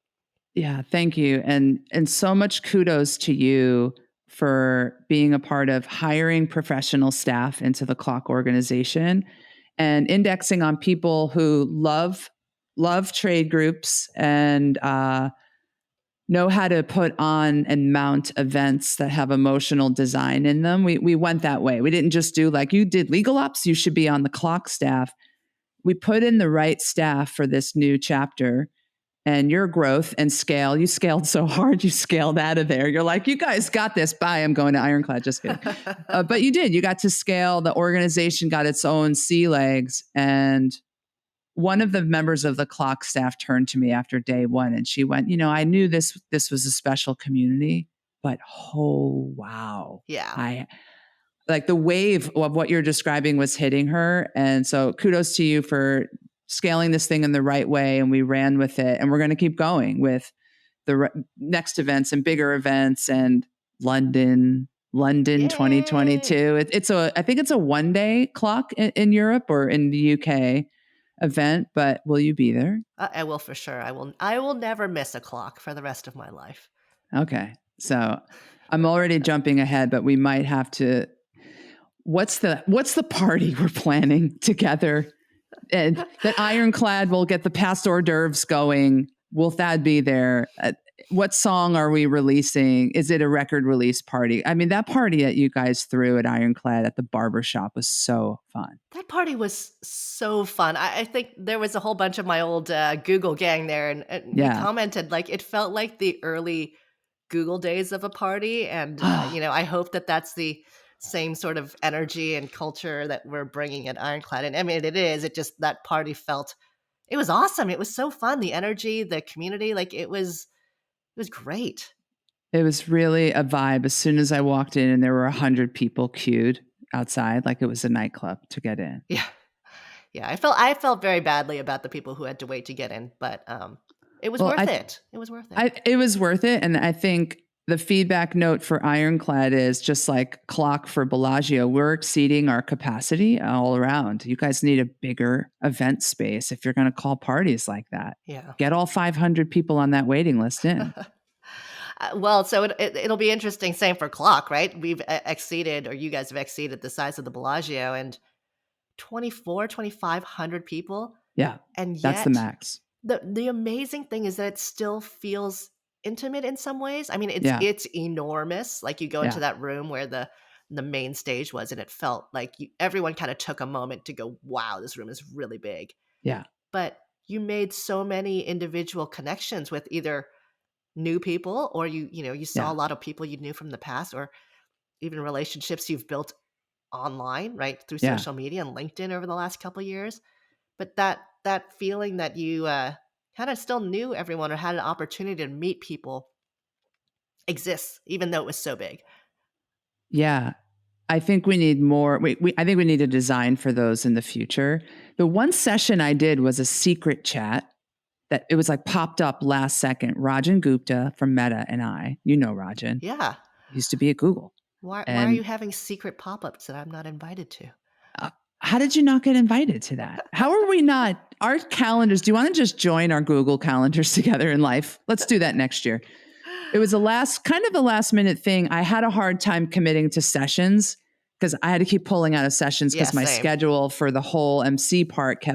Speaker 2: Yeah, thank you. And so much kudos to you for being a part of hiring professional staff into the Clock organization and indexing on people who love trade groups and know how to put on and mount events that have emotional design in them. We went that way. We didn't just do you did legal ops, you should be on the Clock staff. We put in the right staff for this new chapter. and your growth and scale. You scaled so hard, you scaled out of there. You're like, you guys got this. Bye. I'm going to Ironclad. Just kidding. But you did. You got to scale. The organization got its own sea legs. And one of the members of the clock staff turned to me after day one and she went, I knew this was a special community, but oh wow.
Speaker 1: Yeah.
Speaker 2: I like the wave of what you're describing was hitting her. And so kudos to you for scaling this thing in the right way. And we ran with it. And we're going to keep going with the next events and bigger events and London
Speaker 1: Yay.
Speaker 2: 2022. I think it's a 1-day clock in Europe or in the UK event, but will you be there?
Speaker 1: I will for sure. I will never miss a clock for the rest of my life.
Speaker 2: Okay. So I'm already jumping ahead, but we might have to. What's the party we're planning together? And that Ironclad will get the past hors d'oeuvres going. Will Thad be there? What song are we releasing? Is it a record release party? I mean, that party that you guys threw at Ironclad at the barbershop was so fun.
Speaker 1: That party was so fun. I think there was a whole bunch of my old Google gang there, and we commented like it felt like the early Google days of a party, and I hope that that's the same sort of energy and culture that we're bringing at Ironclad. And I mean, it is. It just that party it was awesome. It was so fun. The energy, the community, like it was great.
Speaker 2: It was really a vibe. As soon as I walked in, and there were 100 people queued outside, like it was a nightclub to get in.
Speaker 1: Yeah, yeah. I felt very badly about the people who had to wait to get in, but it was worth it. It was worth it.
Speaker 2: It was worth it, and I think the feedback note for Ironclad is just like clock for Bellagio. We're exceeding our capacity all around. You guys need a bigger event space if you're going to call parties like that.
Speaker 1: Yeah.
Speaker 2: Get all 500 people on that waiting list in.
Speaker 1: Well, so it'll be interesting. Same for clock, right? We've exceeded, or you guys have exceeded the size of the Bellagio, and 2,500 people.
Speaker 2: Yeah.
Speaker 1: And yet,
Speaker 2: that's the max.
Speaker 1: The amazing thing is that it still feels intimate in some ways. I mean, it's enormous. Like you go into that room where the main stage was, and it felt like everyone kind of took a moment to go, wow, this room is really big.
Speaker 2: Yeah.
Speaker 1: But you made so many individual connections with either new people, or you saw a lot of people you knew from the past, or even relationships you've built online, right, through social media and LinkedIn over the last couple of years. But that feeling that you kind of still knew everyone or had an opportunity to meet people exists, even though it was so big.
Speaker 2: Yeah. I think we need more. I think we need a design for those in the future. The one session I did was a secret chat that it was like popped up last second. Rajan Gupta from Meta and I, Rajan.
Speaker 1: Yeah.
Speaker 2: Used to be at Google.
Speaker 1: Why are you having secret pop-ups that I'm not invited to?
Speaker 2: How did you not get invited to that? How are we not? Our calendars, do you want to just join our Google calendars together in life? Let's do that next year. It was a last minute thing. I had a hard time committing to sessions because I had to keep pulling out of sessions because my schedule for the whole MC part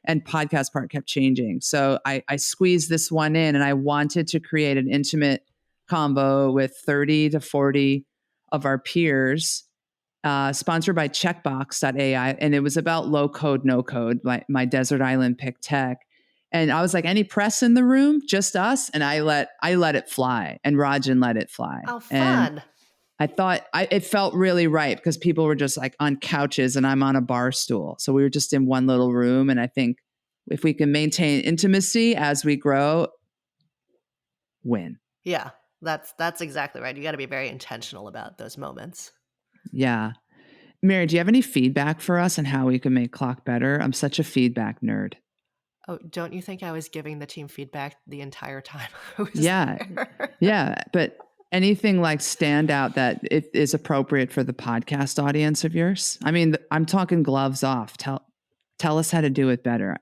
Speaker 2: and podcast part kept changing. So I squeezed this one in, and I wanted to create an intimate combo with 30 to 40 of our peers, sponsored by checkbox.ai. And it was about low code, no code, my desert island pick tech. And I was like, any press in the room? Just us? And I let it fly, and Rajan let it fly.
Speaker 1: Oh, fun.
Speaker 2: And I thought it felt really right because people were just like on couches and I'm on a bar stool. So we were just in one little room. And I think if we can maintain intimacy as we grow, win.
Speaker 1: Yeah, that's exactly right. You got to be very intentional about those moments.
Speaker 2: Yeah. Mary, do you have any feedback for us on how we can make Clock better? I'm such a feedback nerd.
Speaker 1: Oh, don't you think I was giving the team feedback the entire time I was
Speaker 2: there? Yeah. But anything like stand out that it is appropriate for the podcast audience of yours? I mean, I'm talking gloves off. Tell us how to do it better.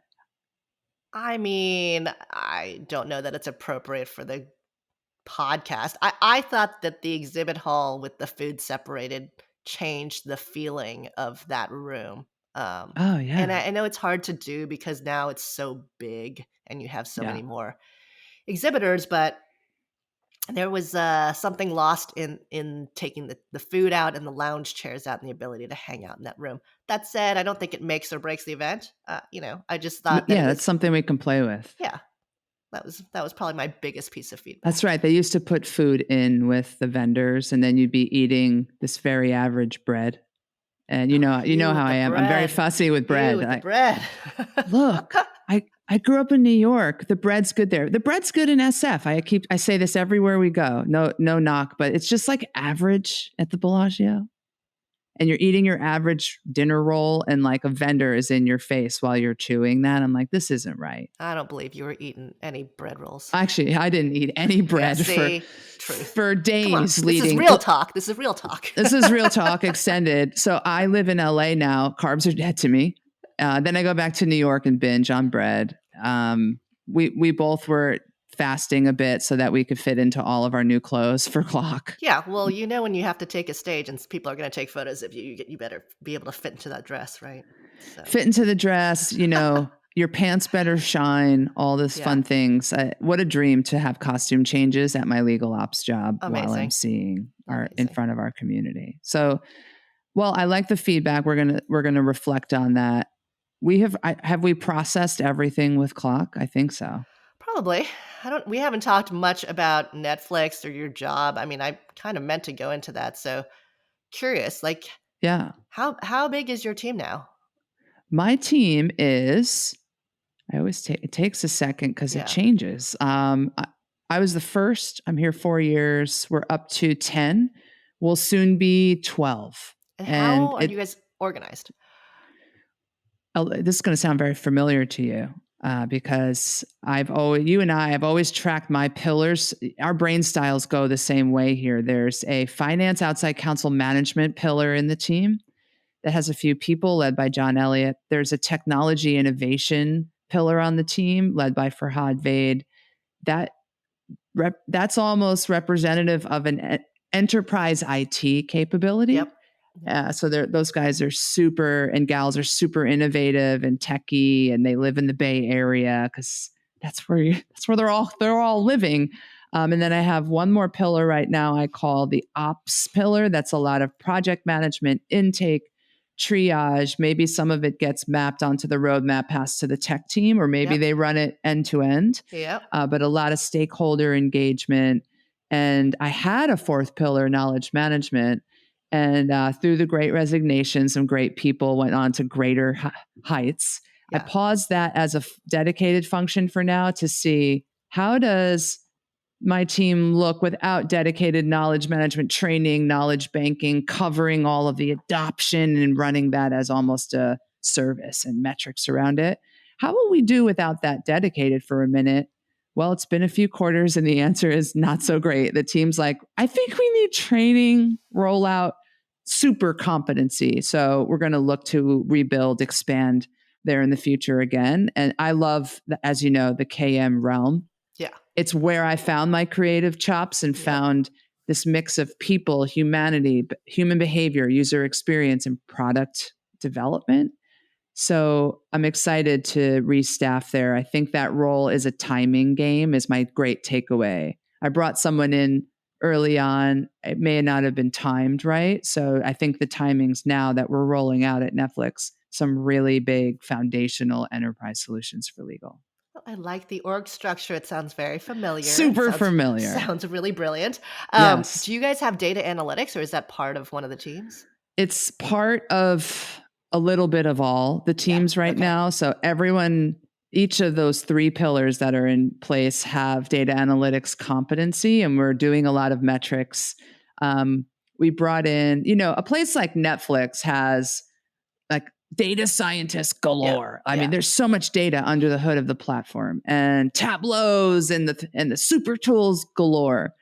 Speaker 1: I mean, I don't know that it's appropriate for the podcast. I thought that the exhibit hall with the food separated changed the feeling of that room.
Speaker 2: Oh, yeah.
Speaker 1: And I know it's hard to do because now it's so big and you have so many more exhibitors, but there was something lost in taking the food out and the lounge chairs out and the ability to hang out in that room. That said, I don't think it makes or breaks the event. I just thought that
Speaker 2: that's something we can play with.
Speaker 1: Yeah. That was probably my biggest piece of
Speaker 2: That's
Speaker 1: feedback.
Speaker 2: right. They used to put food in with the vendors, and then you'd be eating this very average bread. And
Speaker 1: Oh,
Speaker 2: you know
Speaker 1: you
Speaker 2: how
Speaker 1: with
Speaker 2: I
Speaker 1: the
Speaker 2: am. I'm very
Speaker 1: bread.
Speaker 2: fussy with
Speaker 1: You
Speaker 2: bread.
Speaker 1: with the bread.
Speaker 2: Look, I grew up in New York. The bread's good there. The bread's good in SF. I say this everywhere we go. No knock, but it's just like average at the Bellagio. And you're eating your average dinner roll, and like a vendor is in your face while you're chewing that. I'm like, this isn't right.
Speaker 1: I don't believe you were eating any bread rolls.
Speaker 2: Actually, I didn't eat any
Speaker 1: Yeah,
Speaker 2: bread
Speaker 1: see? Truth. Come on.
Speaker 2: days
Speaker 1: This is
Speaker 2: leading.
Speaker 1: real talk. This is real talk.
Speaker 2: This is real talk extended. So I live in LA now. Carbs are dead to me. Then I go back to New York and binge on bread. We both were fasting a bit so that we could fit into all of our new clothes for clock.
Speaker 1: Yeah, well, when you have to take a stage and people are gonna take photos of you, you better be able to fit into that dress, right? So,
Speaker 2: Fit into the dress, your pants better shine, all this
Speaker 1: yeah,
Speaker 2: fun things. What a dream to have costume changes at my legal ops job while I'm
Speaker 1: amazing,
Speaker 2: seeing in
Speaker 1: amazing.
Speaker 2: front of our community. So, well, I like the feedback. We're gonna reflect on that. Have we processed everything with clock? I think so.
Speaker 1: Probably. We haven't talked much about Netflix or your job. I mean, I kind of meant to go into that, so curious, like,
Speaker 2: Yeah.
Speaker 1: how big is your team now?
Speaker 2: My team is, I always take, it takes a second because it
Speaker 1: Yeah.
Speaker 2: changes. I was the first. I'm here 4 years. We're up to 10. We'll soon be 12.
Speaker 1: And
Speaker 2: And
Speaker 1: how are you guys organized?
Speaker 2: this is going to sound very familiar to you because you and I have always tracked my pillars. Our brain styles go the same way here. There's a finance outside counsel management pillar in the team that has a few people led by John Elliott. There's a technology innovation pillar on the team led by Farhad Vaid. That's almost representative of an enterprise IT capability.
Speaker 1: Yep. Yep.
Speaker 2: So those guys are super, and gals are super innovative and techie, and they live in the Bay Area because that's where they're all living. And then I have one more pillar right now I call the ops pillar. That's a lot of project management, intake, triage. Maybe some of it gets mapped onto the roadmap, passed to the tech team, or maybe
Speaker 1: Yep.
Speaker 2: they run it end to end.
Speaker 1: Yep.
Speaker 2: But a lot of stakeholder engagement. And I had a fourth pillar, knowledge management. And through the great resignation, some great people went on to greater heights. I
Speaker 1: Yeah.
Speaker 2: paused that as a dedicated function for now to see how does my team look without dedicated knowledge management training, knowledge banking, covering all of the adoption and running that as almost a service and metrics around it. How will we do without that dedicated for a minute? Well, it's been a few quarters and the answer is not so great. The team's like, I think we need training, rollout, super competency. So we're going to look to rebuild, expand there in the future again. And I love, as you know, the KM realm.
Speaker 1: Yeah.
Speaker 2: It's where I found my creative chops and
Speaker 1: Yep.
Speaker 2: found this mix of people, humanity, human behavior, user experience, and product development. So I'm excited to restaff there. I think that role is a timing game, is my great takeaway. I brought someone in early on. It may not have been timed right. So I think the timings now that we're rolling out at Netflix, some really big foundational enterprise solutions for legal.
Speaker 1: I like the org structure. It sounds very familiar.
Speaker 2: Super familiar.
Speaker 1: Sounds really brilliant.
Speaker 2: Yes.
Speaker 1: Do you guys have data analytics, or is that part of one of the teams?
Speaker 2: It's part of a little bit of all the
Speaker 1: Yeah.
Speaker 2: teams right
Speaker 1: Okay.
Speaker 2: now. So each of those three pillars that are in place have data analytics competency, and we're doing a lot of metrics. We brought in, a place like Netflix has like data scientists galore.
Speaker 1: Yeah.
Speaker 2: I mean, there's so much data under the hood of the platform, and tableaus and the super tools galore.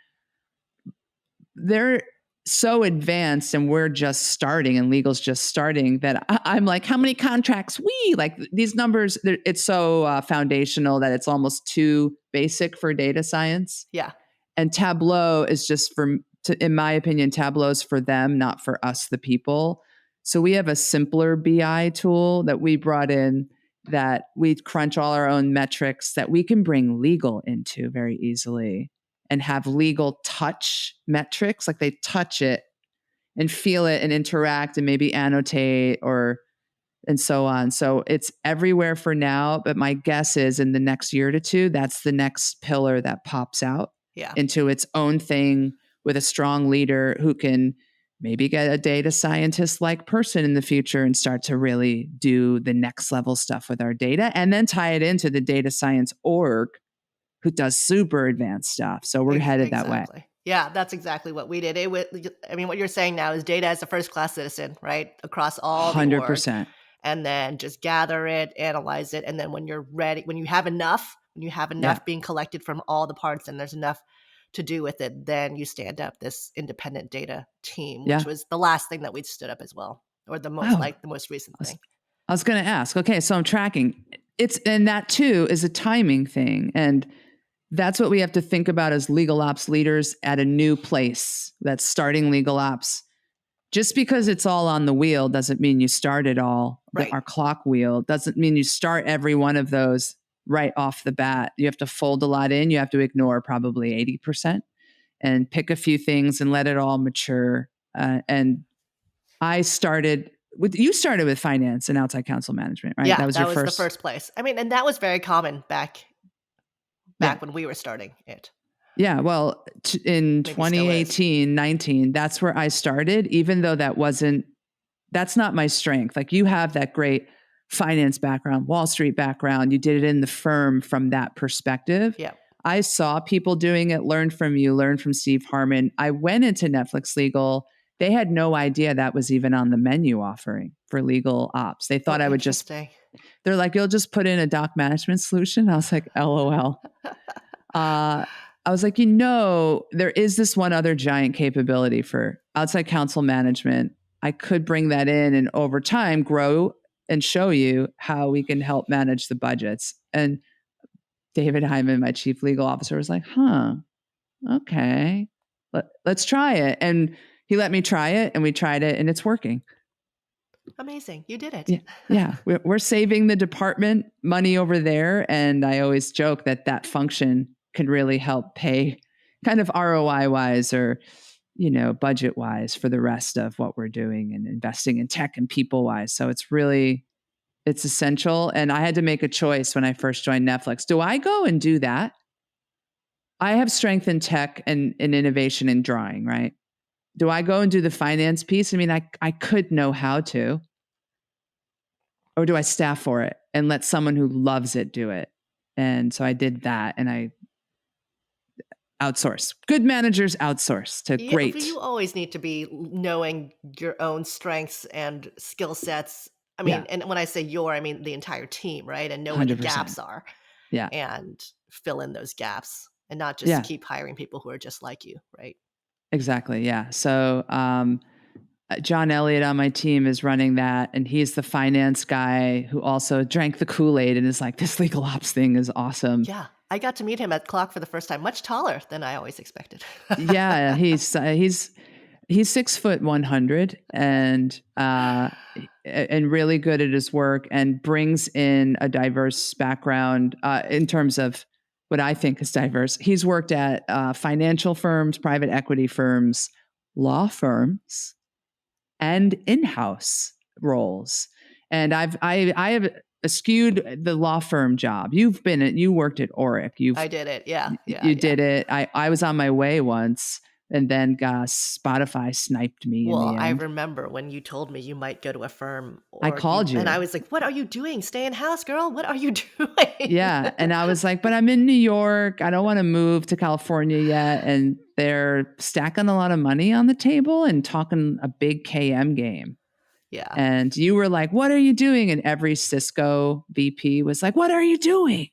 Speaker 2: They're so advanced, and we're just starting, and legal's just starting, that I'm like, how many contracts like these numbers? It's so foundational that it's almost too basic for data science.
Speaker 1: Yeah.
Speaker 2: And Tableau is just in my opinion, Tableau is for them, not for us, the people. So we have a simpler BI tool that we brought in that we crunch all our own metrics that we can bring legal into very easily and have legal touch metrics, like they touch it and feel it and interact and maybe annotate or and so on. So it's everywhere for now. But my guess is in the next year to two, that's the next pillar that pops out
Speaker 1: Yeah.
Speaker 2: into its own thing with a strong leader who can maybe get a data scientist like person in the future and start to really do the next level stuff with our data and then tie it into the data science org who does super advanced stuff. So we're headed that way.
Speaker 1: Exactly. Yeah, that's exactly what we did. I mean, what you're saying now is data as a first class citizen, right? Across all the org.
Speaker 2: 100%.
Speaker 1: And then just gather it, analyze it. And then when you're ready, when you have enough
Speaker 2: Yeah.
Speaker 1: being collected from all the parts and there's enough to do with it, then you stand up this independent data team, which
Speaker 2: Yeah.
Speaker 1: was the last thing that we stood up as well, or the most
Speaker 2: Wow.
Speaker 1: the most recent thing.
Speaker 2: I was going to ask, okay, so I'm tracking. And that too is a timing thing. And that's what we have to think about as legal ops leaders at a new place that's starting legal ops. Just because it's all on the wheel doesn't mean you start it all.
Speaker 1: Right.
Speaker 2: Our clock wheel doesn't mean you start every one of those right off the bat. You have to fold a lot in. You have to ignore probably 80% and pick a few things and let it all mature. And you started with finance and outside counsel management, right?
Speaker 1: Yeah,
Speaker 2: That was
Speaker 1: that
Speaker 2: your
Speaker 1: was the
Speaker 2: first.
Speaker 1: first place. I mean, and that was very common back
Speaker 2: Yeah.
Speaker 1: when we were starting it.
Speaker 2: Yeah, well, in
Speaker 1: Maybe still is.
Speaker 2: 2018, 19, that's where I started, even though that's not my strength. Like you have that great finance background, Wall Street background. You did it in the firm from that perspective.
Speaker 1: Yeah.
Speaker 2: I saw people doing it, learned from you, learned from Steve Harmon. I went into Netflix Legal. They had no idea that was even on the menu offering for legal ops. They thought I would just, they're like, you'll just put in a doc management solution. I was like, LOL. I was like, there is this one other giant capability for outside counsel management. I could bring that in and over time grow and show you how we can help manage the budgets. And David Hyman, my chief legal officer, was like, okay, let's try it. And he let me try it and we tried it and it's working.
Speaker 1: Amazing. You did it.
Speaker 2: Yeah. We're saving the department money over there. And I always joke that function can really help pay kind of ROI wise or, budget wise for the rest of what we're doing and investing in tech and people wise. So it's essential. And I had to make a choice when I first joined Netflix. Do I go and do that? I have strength in tech and innovation in drawing, right? Do I go and do the finance piece? I mean, I could know how to. Or do I staff for it and let someone who loves it do it? And so I did that and I outsource. Good managers outsource to great.
Speaker 1: You always need to be knowing your own strengths and skill sets. I mean, and when I say I mean the entire team, right? And know where the gaps are.
Speaker 2: Yeah.
Speaker 1: And fill in those gaps and not just keep hiring people who are just like you, right?
Speaker 2: Exactly. Yeah. So John Elliott on my team is running that, and he's the finance guy who also drank the Kool-Aid and is like, this legal ops thing is awesome.
Speaker 1: Yeah. I got to meet him at Clock for the first time, much taller than I always expected.
Speaker 2: Yeah, he's 6'100" and really good at his work and brings in a diverse background in terms of what I think is diverse. He's worked at financial firms, private equity firms, law firms, and in-house roles. And I have eschewed the law firm job. You worked at Oric.
Speaker 1: I did it. Yeah.
Speaker 2: You did it. I was on my way once and then Spotify sniped me.
Speaker 1: Well,
Speaker 2: in the end.
Speaker 1: I remember when you told me you might go to a firm.
Speaker 2: I called you.
Speaker 1: And I was like, what are you doing? Stay in house, girl. What are you doing?
Speaker 2: Yeah. And I was like, but I'm in New York. I don't want to move to California yet. And they're stacking a lot of money on the table and talking a big KM game.
Speaker 1: Yeah.
Speaker 2: And you were like, what are you doing? And every Cisco VP was like, what are you doing?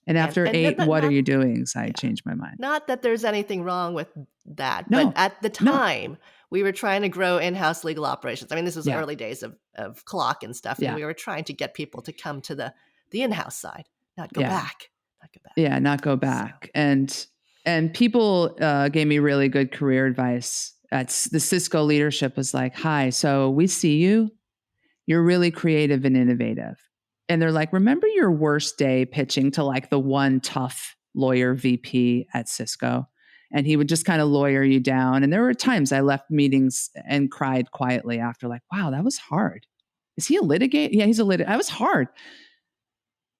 Speaker 2: And after what are you doing? So I changed my mind.
Speaker 1: Not that there's anything wrong with that. No, but at the time, we were trying to grow in-house legal operations. I mean, this was early days of Clock and stuff. And we were trying to get people to come to the in-house side, not go back.
Speaker 2: Yeah, not go back. So. And people gave me really good career advice. The Cisco leadership was like, hi, so we see you. You're really creative and innovative. And they're like, remember your worst day pitching to like the one tough lawyer VP at Cisco? And he would just kind of lawyer you down. And there were times I left meetings and cried quietly after, like, wow, that was hard. is he a litigator? Yeah, he's a litigator. That was hard.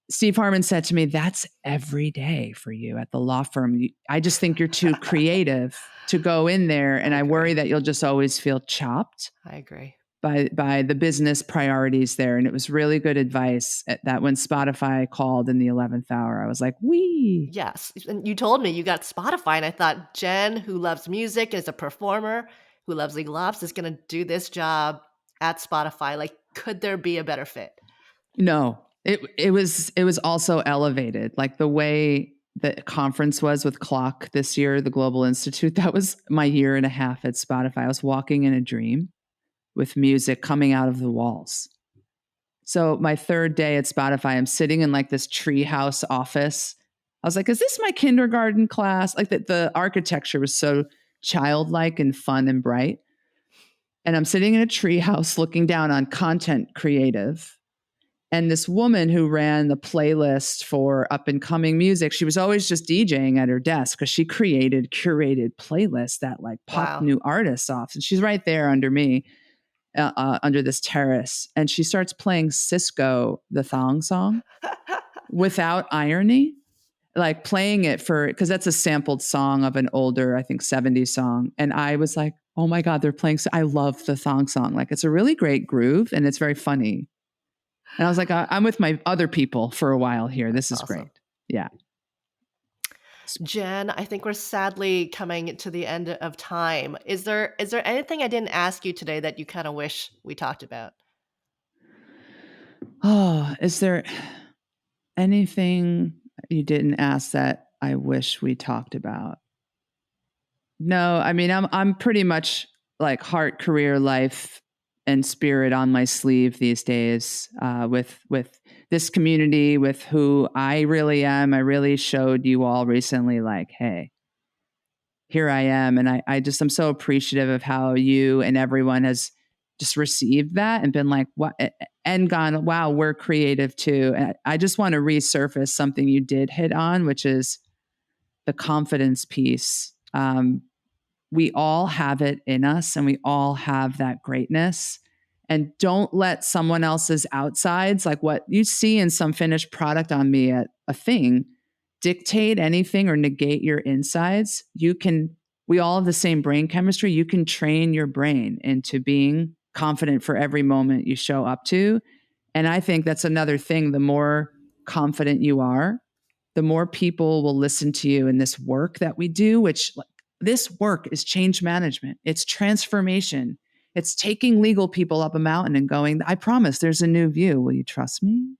Speaker 2: Steve Harmon said to me, that's every day for you at the law firm. I just think you're too creative to go in there. And I worry that you'll just always feel chopped
Speaker 1: I agree.
Speaker 2: by the business priorities there. And it was really good advice that when Spotify called in the 11th hour, I was like, wee.
Speaker 1: Yes. And you told me you got Spotify, and I thought Jenn, who loves music, is a performer, who loves legal ops, is going to do this job at Spotify. Like, could there be a better fit?
Speaker 2: No, it was also elevated. Like the way the conference was with Clock this year, the Global Institute, that was my year and a half at Spotify. I was walking in a dream with music coming out of the walls. So my third day at Spotify, I'm sitting in like this treehouse office. I was like, is this my kindergarten class? Like the architecture was so childlike and fun and bright. And I'm sitting in a treehouse looking down on content creative. And this woman who ran the playlist for up and coming music, she was always just DJing at her desk because she curated playlists that like pop new artists off. And she's right there under me, under this terrace. And she starts playing Cisco, the Thong Song, without irony, like playing it because that's a sampled song of an older, I think, 70s song. And I was like, oh my God, they're playing. I love the Thong Song. Like it's a really great groove and it's very funny. And I was like, I'm with my other people for a while here. This is great. Yeah.
Speaker 1: Jenn, I think we're sadly coming to the end of time. Is there anything I didn't ask you today that you kind of wish we talked about?
Speaker 2: Oh, is there anything you didn't ask that I wish we talked about? No, I mean, I'm pretty much like heart, career, life, and spirit on my sleeve these days with this community, with who I really am. I really showed you all recently, like, hey, here I am. And I'm so appreciative of how you and everyone has just received that and been like, what, and gone, wow, we're creative too. And I just want to resurface something you did hit on, which is the confidence piece. We all have it in us and we all have that greatness. And don't let someone else's outsides, like what you see in some finished product on me at a thing, dictate anything or negate your insides. We all have the same brain chemistry. You can train your brain into being confident for every moment you show up to. And I think that's another thing. The more confident you are, the more people will listen to you in this work that we do, which this work is change management. It's transformation. It's taking legal people up a mountain and going, I promise there's a new view. Will you trust me?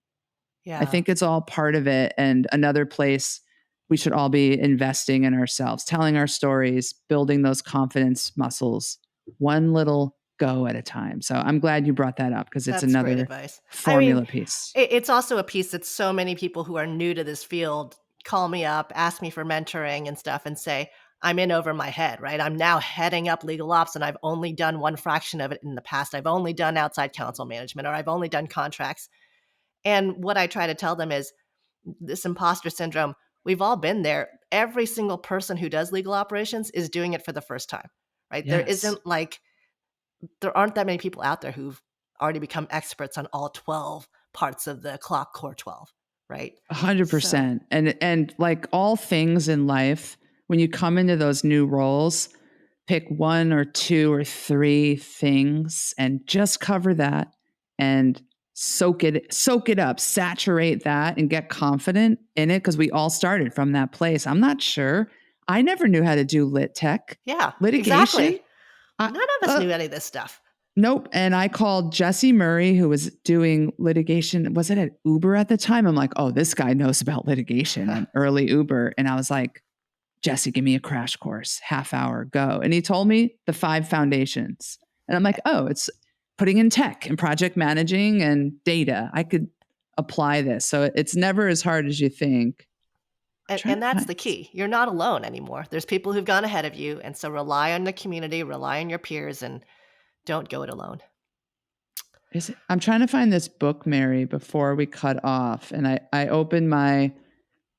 Speaker 1: Yeah.
Speaker 2: I think it's all part of it. And another place we should all be investing in ourselves, telling our stories, building those confidence muscles, one little go at a time. So I'm glad you brought that up because it's another formula piece.
Speaker 1: It's also a piece that so many people who are new to this field call me up, ask me for mentoring and stuff and say, I'm in over my head, right? I'm now heading up legal ops and I've only done one fraction of it in the past. I've only done outside counsel management or I've only done contracts. And what I try to tell them is this imposter syndrome, we've all been there. Every single person who does legal operations is doing it for the first time, right?
Speaker 2: Yes.
Speaker 1: There aren't that many people out there who've already become experts on all 12 parts of the clock core 12, right?
Speaker 2: 100%. And like all things in life, when you come into those new roles, pick one or two or three things and just cover that and soak it up, saturate that and get confident in it. Cause we all started from that place. I'm not sure. I never knew how to do lit tech.
Speaker 1: Yeah,
Speaker 2: litigation.
Speaker 1: Exactly. None of us knew any of this stuff.
Speaker 2: Nope. And I called Jesse Murray, who was doing litigation. Was it at Uber at the time? I'm like, oh, this guy knows about litigation and early Uber. And I was like, Jesse, give me a crash course, half hour, go. And he told me the 5 foundations. And I'm like, oh, it's putting in tech and project managing and data. I could apply this. So it's never as hard as you think.
Speaker 1: And that's the key. You're not alone anymore. There's people who've gone ahead of you. And so rely on the community, rely on your peers, and don't go it alone.
Speaker 2: I'm trying to find this book, Mary, before we cut off. And I opened my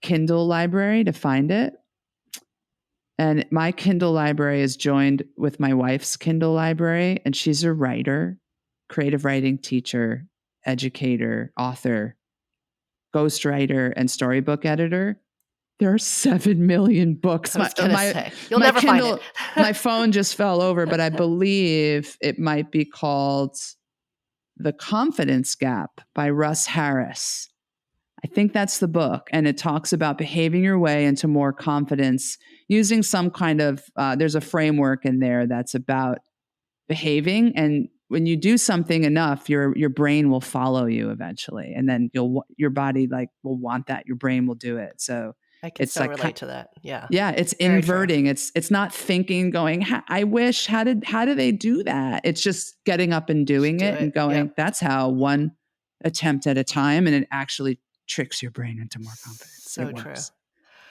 Speaker 2: Kindle library to find it. And my Kindle library is joined with my wife's Kindle library. And she's a writer, creative writing teacher. educator, author, ghostwriter, and storybook editor. There are 7 million books.
Speaker 1: I was going to say, you'll never find it.
Speaker 2: My phone just fell over, but I believe it might be called The Confidence Gap by Russ Harris. I think that's the book. And it talks about behaving your way into more confidence using some kind of, there's a framework in there that's about behaving. And when you do something enough, your brain will follow you eventually. And then your body will want that. Your brain will do it. So
Speaker 1: I can
Speaker 2: it's
Speaker 1: so relate to that. Yeah.
Speaker 2: Yeah. It's
Speaker 1: Very
Speaker 2: inverting.
Speaker 1: true.
Speaker 2: It's not thinking going, I wish, how do they do that? It's just getting up and doing it and going,
Speaker 1: Yep.
Speaker 2: that's how, one attempt at a time. And it actually tricks your brain into more confidence.
Speaker 1: So
Speaker 2: it
Speaker 1: true.
Speaker 2: works.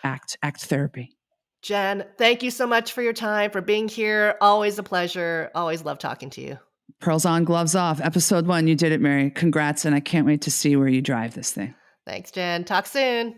Speaker 2: Act therapy.
Speaker 1: Jenn, thank you so much for your time, for being here. Always a pleasure. Always love talking to you.
Speaker 2: Pearls on, gloves off. Episode 1. You did it, Mary. Congrats. And I can't wait to see where you drive this thing.
Speaker 1: Thanks, Jenn. Talk soon.